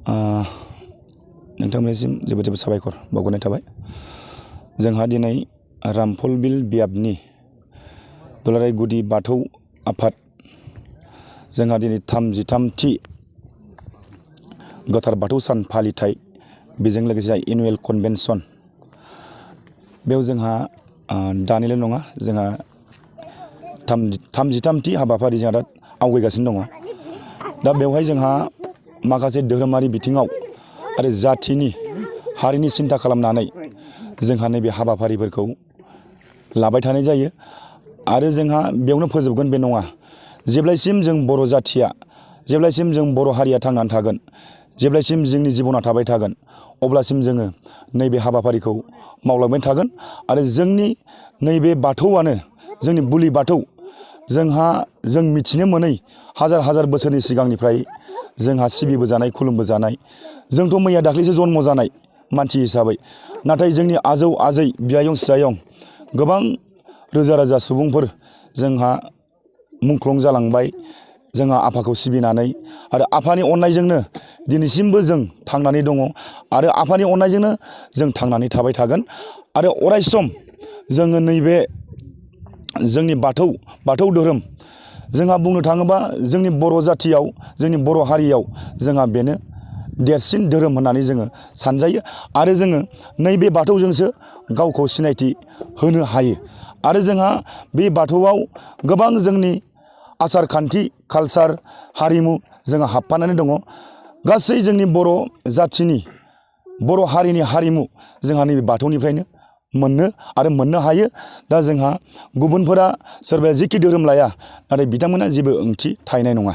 नोंथांमोननिसिम जोबोद जोबोद साबायखर बावहरनाय थाबाय। जोंहा दिनै रामफलबिल बियाबनि दुलाराय गुदि बाथौ आफाद जोंहा दिनै 33थि गोथार बाथौ सान फालिथाय बेजों लोगोसे एनुवेल कनभेनसन बेयाव जोंहा दानिल' नङा जोंहा 33थि हाबाफारि जोंहा दा आवगायगासिनो दङ। दा बेवहाय जोंहा माखासे धोरोमारि बिथिङाव आरो जाथिनि हारिनि सिन्था खालामनानै जोंहा नैबे हाबाफारिफोरखौ लाबाय थानाय जायो आरो जोंहा बेयावनो फोजोबगोन बे नङा। जेब्लायसिम जों बर' जाथिया जेब्लायसिम जों बर' हारिया थांनानै थागोन, जेब्लायसिम जोंनि जिबना थाबाय थागोन, अब्लासिम जोङो नैबे हाबाफारिखौ मावलांबाय थागोन आरो जोंनि नैबे बाथौआनो जोंनि बुलि बाथौ जोंहा जों मिथिनो मोनै हाजार हाजार बोसोरनि सिगांनिफ्राय जोंहा सिबिबोजानाय खुलुमबोजानाय। जोंथ' मैया दाख्लैसो जन्म जानाय मानसि हिसाबै, नाथाय जोंनि आजौ आजै बियायं सियायं गोबां रोजा रोजा सुबुंफोर जोंहा मुंख्लं जालांबाय जोंहा आफाखौ सिबिनानै, आरो आफानि अननायजोंनो दिनैसिमबो जों थांनानै दङ आरो आफानि अननायजोंनो जों थांनानै थाबाय थागोन। आरो अरायसम जोङो नैबे जोंनि बाथौ धोरोम जोंहा बुंनो थाङोबा जोंनि बर' जाथियाव जोंनि बर' हारियाव जोंहा बेनो देरसिन धोरोम होननानै जोङो सानजायो आरो जोङो नैबे बाथौजोंसो गावखौ सिनायथि होनो हायो। आरो जोंहा बे बाथौआव गोबां जोंनि आसार खान्थि कालसार हारिमु जोंहा हाबफानानै दङ। गासै जोंनि बर' जाथिनि बर' हारिनि हारिमु जोंहा नैबे बाथौनिफ्रायनो मोननो हायो। दा जोंहा गुबुनफोरा सोरबाया जिखि धोरोम लाया नाथाय बिथांमोना जेबो ओंथि थाहैनाय नङा।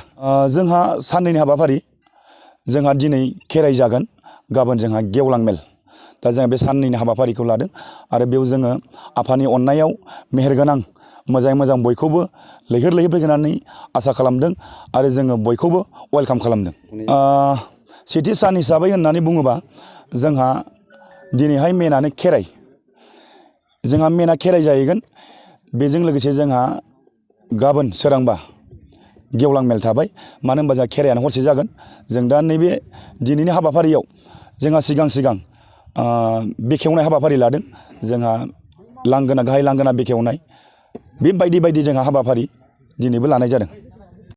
जोंहा साननैनि हाबाफारि, जोंहा दिनै खेराइ जागोन, गाबोन जोंहा गेवलां मेल। दा जोंहा बे साननैनि हाबाफारिखौ लादों आरो बेयाव जोङो आफानि अननायाव मेहेरगोनां मोजाङै मोजां बयखौबो लैहोर लैहोर फैगोन होननानै आसा खालामदों आरो जोङो बयखौबो वेलकाम खालामदों। सेथि सान हिसाबै होननानै बुङोबा जोंहा दिनैहाय मेनानो खेराइ। जोंहा मेना खेराइ जाहैगोन। बेजों लोगोसे जोंहा गाबोन सोरांबा गेवलां मेल थाबाय। मानो होनबा जोंहा खेराइयानो हरसे जागोन। जों दा नैबे दिनैनि हाबाफारियाव जोंहा सिगां बेखेवनाय हाबाफारि लादों। जोंहा गाहाय लांगोना बेखेवनाय बे बायदि जोंहा हाबाफारि दिनैबो लानाय जादों।